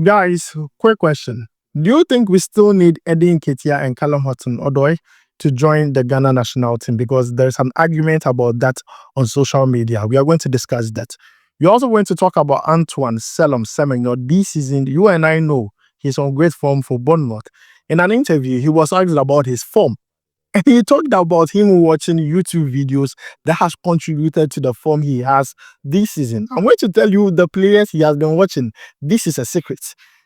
Guys, quick question. Do you think we still need Eddie Nketiah and callum Hudson Odoi to join the Ghana national team? Because there's an argument about that on social media. We are going to discuss that. We're also going to talk about Antoine Semenyo. This season, you and I know he's on great form for Bournemouth. In an interview, he was asked about his form. And he talked about him watching YouTube videos that has contributed to the form he has this season. I'm going to tell you the players he has been watching. This is a secret.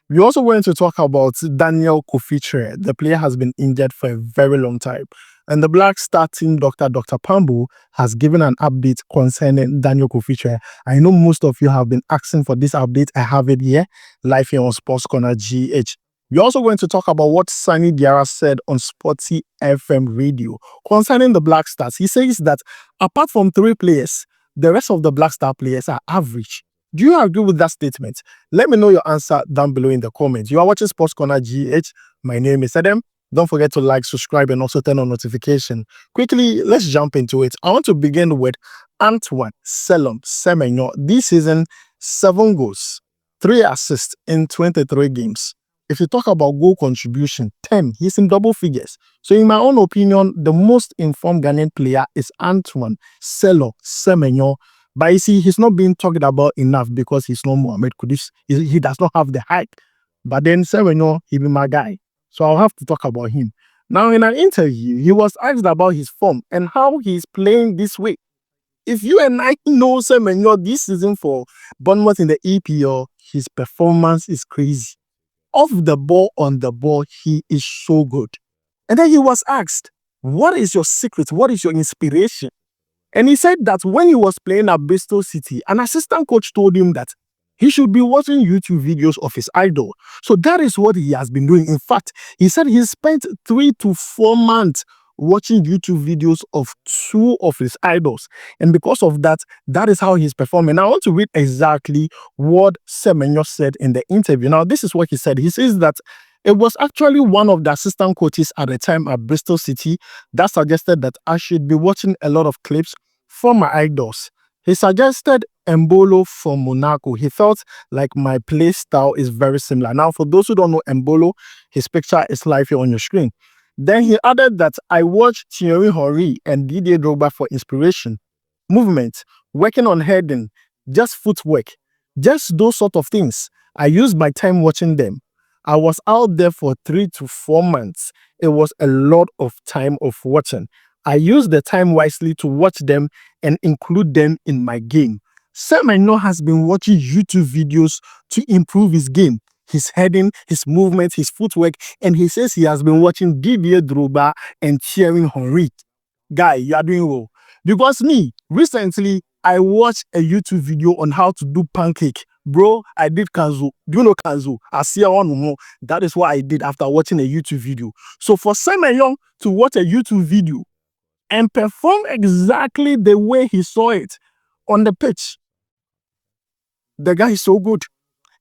We're also going to talk about Daniel Kofi Kyereh. The player has been injured for a very long time. And the Black Star team doctor, Dr. Pambu, has given an update concerning Daniel Kofi Kyereh. I know most of you have been asking for this update. I have it here, live here on SportsCornerGH. We're also going to talk about what Sannie Daara said on Sporty FM radio concerning the Black Stars. He says that apart from 3 players, the rest of the Black Star players are average. Do you agree with that statement? Let me know your answer down below in the comments. You are watching Sports Corner GH. My name is Adam. Don't forget to like, subscribe, and also turn on notification. Quickly, let's jump into it. I want to begin with Antoine Semenyo. This season, 7 goals, 3 assists in 23 games. If you talk about goal contribution, 10, he's in double figures. So in my own opinion, the most informed Ghanaian player is Antoine Semenyo. But you see, he's not being talked about enough because he's not moahmmed Kudus. He does not have the hype. But then Semenyo, he be my guy. So I'll have to talk about him. Now, in an interview, he was asked about his form and how he's playing this way. If you and I know Semenyo this season for Bournemouth in the EPL, his performance is crazy. Off the ball, on the ball, he is so good. And then he was asked, what is your secret? What is your inspiration? And he said that when he was playing at Bristol City, an assistant coach told him that he should be watching YouTube videos of his idol. So that is what he has been doing. In fact, he said he spent 3 to 4 months watching YouTube videos of 2 of his idols. And because of that, that is how he's performing. Now, I want to read exactly what Semenyo said in the interview. Now, this is what he said. He says that it was actually one of the assistant coaches at the time at Bristol City that suggested that I should be watching a lot of clips from my idols. He suggested Embolo from Monaco. He felt like my play style is very similar. Now, for those who don't know Embolo, his picture is live here on your screen. Then he added that I watched Thierry and Didier Drogba for inspiration, movement, working on heading, just footwork, just those sort of things. I used my time watching them. I was out there for 3 to 4 months. It was a lot of time of watching. I used the time wisely to watch them and include them in my game. Semenyo has been watching YouTube videos to improve his game, his heading, his movement, his footwork, and he says he has been watching Didier Drogba and Thierry Henry. Guy, you are doing well. Because me, recently, I watched a YouTube video on how to do pancake. Bro, I did kanzo. Do you know kanzo? I see one more. That is what I did after watching a YouTube video. So for Semenyo to watch a YouTube video and perform exactly the way he saw it on the pitch, the guy is so good.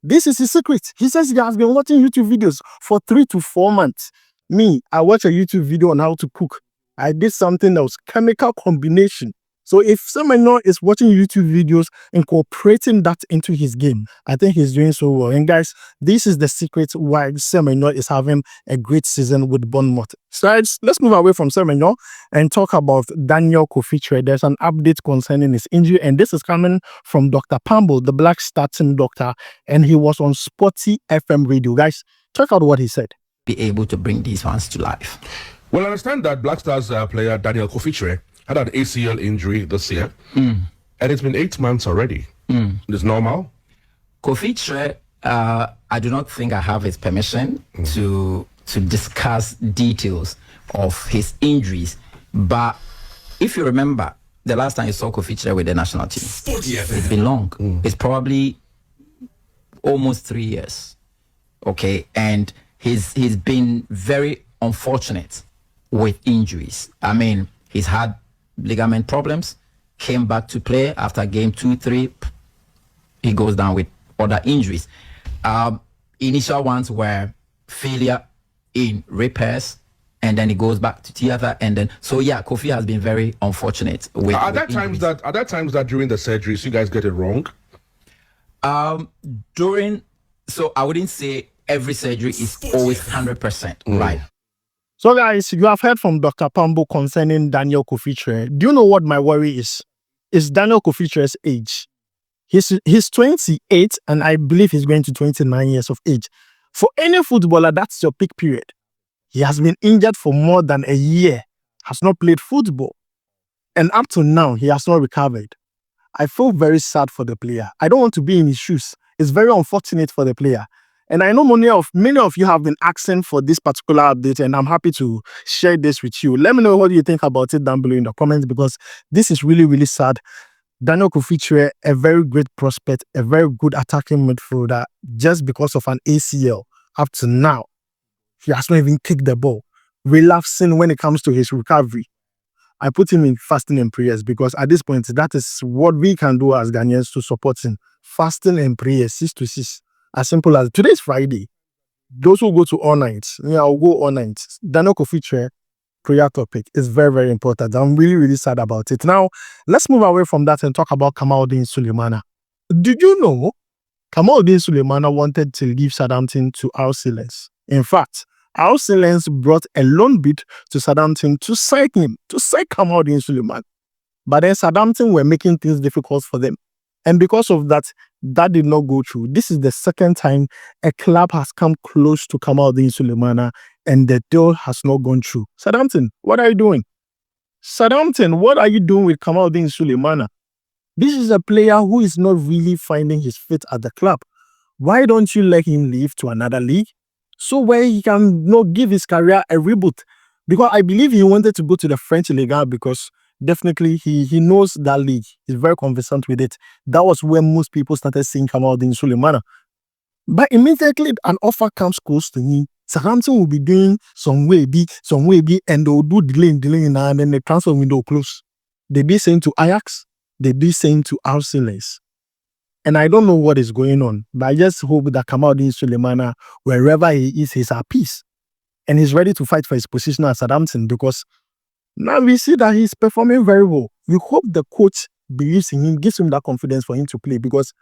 This is his secret. He says he has been watching YouTube videos for 3 to 4 months. Me, I watched a YouTube video on how to cook. I did something that was chemical combination. So if Semenyo is watching YouTube videos, incorporating that into his game, I think he's doing so well. And guys, this is the secret why Semenyo is having a great season with Bournemouth. So let's move away from Semenyo and talk about Daniel Kofi Kyereh. There's an update concerning his injury, and this is coming from Dr. Pambu, the Black Star team doctor, and he was on Sporty FM radio. Guys, check out what he said. Be able to bring these ones to life. Well, I understand that Black Stars player Daniel Kofi Kyereh had an ACL injury this year, and it's been 8 months already. It's normal. Kofi Kyereh, I do not think I have his permission to discuss details of his injuries. But if you remember, the last time you saw Kofi Kyereh with the national team, it's been long. It's probably almost 3 years. Okay, and he's been very unfortunate with injuries. I mean, he's had ligament problems, came back to play after game 2-3, he goes down with other injuries. Initial ones were failure in repairs, and then he goes back to theater, and then so yeah, Kofi has been very unfortunate with Are there times that during the surgeries you guys get it wrong? During So I wouldn't say every surgery is always 100% right. So guys, you have heard from Dr. Pambo concerning Daniel Kofi Kyereh. Do you know what my worry is? Is Daniel Kofi Kyereh's age. He's 28 and I believe he's going to 29 years of age. For any footballer, that's your peak period. He has been injured for more than a year, has not played football. And up to now, he has not recovered. I feel very sad for the player. I don't want to be in his shoes. It's very unfortunate for the player. And I know many of you have been asking for this particular update, and I'm happy to share this with you. Let me know what you think about it down below in the comments, because this is really, really sad. Daniel Kofi Kyereh, a very great prospect, a very good attacking midfielder, just because of an ACL up to now, he has not even kicked the ball, relapsing when it comes to his recovery. I put him in fasting and prayers, because at this point, that is what we can do as Ghanaians to support him. Fasting and prayers, 6 to 6. As simple as today's Friday. Those who go to all nights, I'll go all night. Daniel Kofi Kyereh, prayer topic is very, very important. I'm really, really sad about it. Now, let's move away from that and talk about Kamaldeen Sulemana. Did you know Kamaldeen Sulemana wanted to leave Southampton to RC Lens? In fact, RC Lens brought a loan bid to Southampton to sign him, to sign Kamaldeen Sulemana. But then Southampton were making things difficult for them. And because of that, that did not go through. This is the second time a club has come close to Kamaldeen Sulemana and the deal has not gone through. Southampton, what are you doing? Southampton, what are you doing with Kamaldeen Sulemana? This is a player who is not really finding his fit at the club. Why don't you let him leave to another league so where he can give his career a reboot? Because I believe he wanted to go to the French Liga, because definitely he knows that league. He's very conversant with it. That was when most people started seeing Kamaldeen Sulemana. But immediately an offer comes close to him, Southampton will be doing some way B, and they'll do delaying, and then the transfer window close. They be saying to Ajax, they be saying to RC Lens. And I don't know what is going on, but I just hope that Kamaldeen Sulemana, wherever he is, he's at peace. And he's ready to fight for his position at Southampton, because now we see that he's performing very well. We hope the coach believes in him, gives him that confidence for him to play, because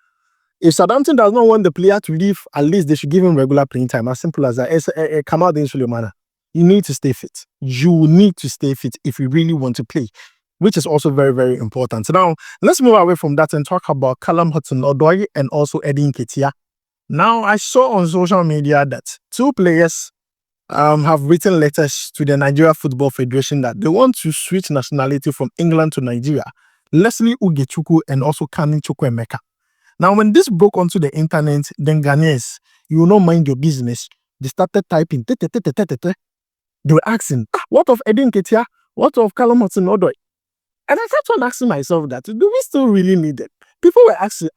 if Southampton does not want the player to leave, at least they should give him regular playing time. As simple as that. It's Kamaldeen Sulemana. You need to stay fit. You need to stay fit if you really want to play, which is also very, very important. Now, let's move away from that and talk about Hudson Odoi and also nketiah. Now, I saw on social media that two players have written letters to the Nigeria Football Federation that they want to switch nationality from England to Nigeria. Leslie Ugechukwu and also Kani Chukwuemeka. Now, when this broke onto the internet, then Ghanaians, you will not mind your business. They started typing. They were asking, what of nketiah? What of Hudson Odoi? And I kept on asking myself that, do we still really need them? People were asking,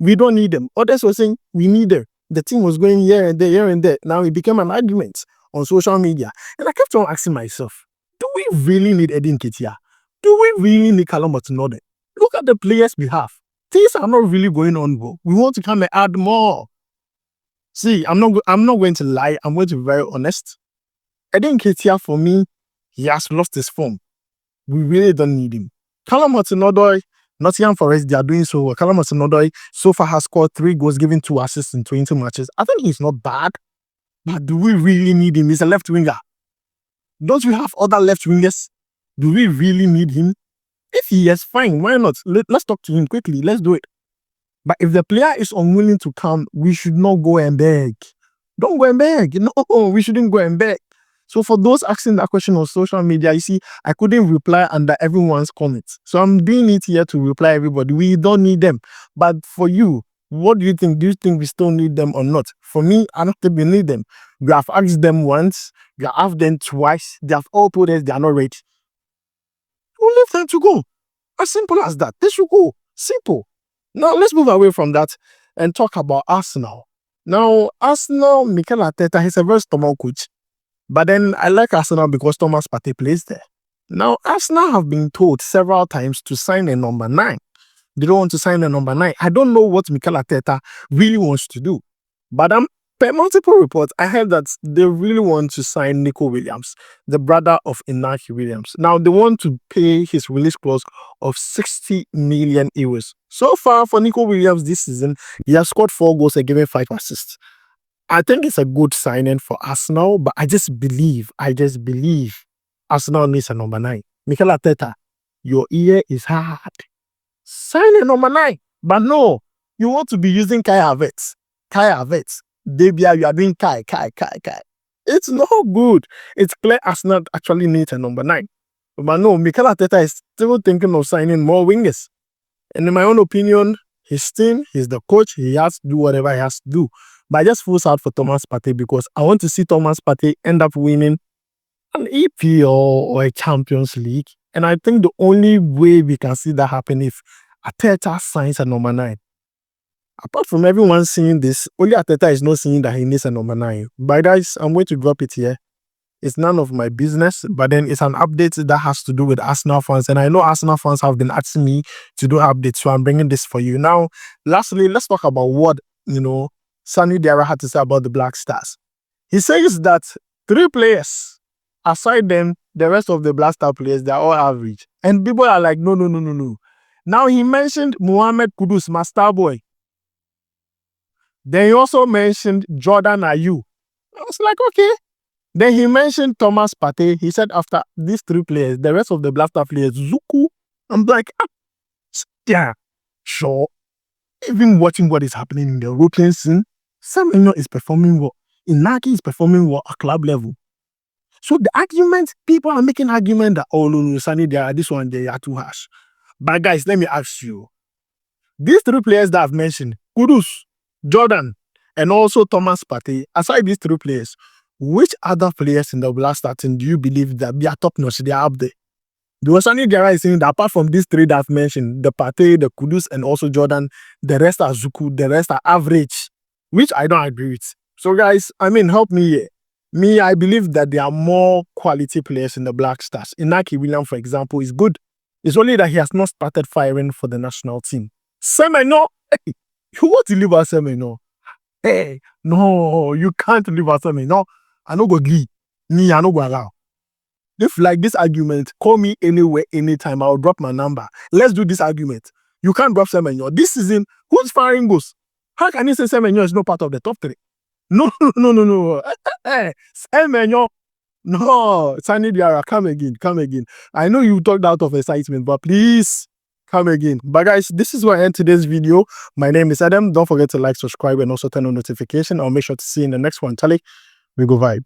we don't need them. Others were saying, we need them. The team was going here and there, here and there. Now it became an argument on social media. And I kept on asking myself, do we really need nketiah? Do we really need Hudson Odoi? Look at the players we have. Things are not really going on well. We want to come and add more. See, I'm not going to lie. I'm going to be very honest. nketiah, for me, he has lost his form. We really don't need him. Hudson Odoi, Nottingham Forest, they are doing so well. Hudson Odoi so far has scored 3 goals, given 2 assists in 20 matches. I think he's not bad. But do we really need him? He's a left winger. Don't we have other left wingers? Do we really need him? If he is fine, why not? Let's talk to him quickly. Let's do it. But if the player is unwilling to come, we should not go and beg. Don't go and beg. No, we shouldn't go and beg. So for those asking that question on social media, you see, I couldn't reply under everyone's comments. So I'm doing it here to reply everybody. We don't need them. But for you, what do you think? Do you think we still need them or not? For me, I don't think we need them. We have asked them once. We have asked them twice. They have all told us they are not ready. We'll leave them to go. As simple as that. They should go. Simple. Now, let's move away from that and talk about Arsenal. Now, Arsenal, Mikel Arteta, he's a very stubborn coach. But then I like Arsenal because Thomas Partey plays there. Now, Arsenal have been told several times to sign a number 9. They don't want to sign a number 9. I don't know what Mikel Arteta really wants to do. But per multiple reports, I heard that they really want to sign Nico Williams, the brother of Inaki Williams. Now, they want to pay his release clause of 60 million euros. So far for Nico Williams this season, he has scored 4 goals and given 5 assists. I think it's a good signing for Arsenal, but I just believe Arsenal needs a number 9. Mikel Arteta, your ear is hard. Sign a number 9. But no, you want to be using Kai Havertz. Debia, you are doing Kai. It's not good. It's clear Arsenal actually needs a number 9. But no, Mikel Arteta is still thinking of signing more wingers. And in my own opinion, his team, he's the coach, he has to do whatever he has to do. But I just feel sad for Thomas Partey because I want to see Thomas Partey end up winning an EPL or a Champions League. And I think the only way we can see that happen if Arteta signs a number 9. Apart from everyone seeing this, only Arteta is not seeing that he needs a number 9. But guys, I'm going to drop it here. It's none of my business, but then it's an update that has to do with Arsenal fans. And I know Arsenal fans have been asking me to do updates, so I'm bringing this for you. Now, lastly, let's talk about what, Sannie Daara had to say about the Black Stars. He says that 3 players, aside them, the rest of the Black Star players, they're all average. And people are like, no. Now, he mentioned Moahmmed Kudus, my star boy. Then he also mentioned Jordan Ayew. I was like, okay. Then he mentioned Thomas Partey. He said after these 3 players, the rest of the Black Star players, Zuku. I'm like, yeah, sure. Even watching what is happening in the European scene, Semenyo is performing well. Inaki is performing well at club level. So the argument, people are making argument that, oh, no, Sannie, this one, they are too harsh. But guys, let me ask you. These 3 players that I've mentioned, Kudus, Jordan, and also Thomas Partey, aside these 3 players, which other players in the Black Star team do you believe that they are top notch? They are up there. The Sannie Daara is saying that apart from these 3 that I've mentioned, the Partey, the Kudus, and also Jordan, the rest are Zuku, the rest are average, which I don't agree with. So guys, help me here. Me, I believe that there are more quality players in the Black Stars. Inaki Williams, for example, is good. It's only that he has not started firing for the national team. Semenyo, hey, you want to leave us Semenyo? Hey, no, you can't leave us Semenyo. I no go agree. Me, I no go allow. If like this argument, call me anywhere, anytime. I'll drop my number. Let's do this argument. You can't drop Semenyo. This season, who's firing goals? How can you say Semenyo is not part of the top 3? No. Semenyo. No. Sannie Daara, come again. I know you talked out of excitement, but please come again. But guys, this is where I end today's video. My name is Adam. Don't forget to like, subscribe, and also turn on notification. I'll make sure to see you in the next one. Talik, we go vibe.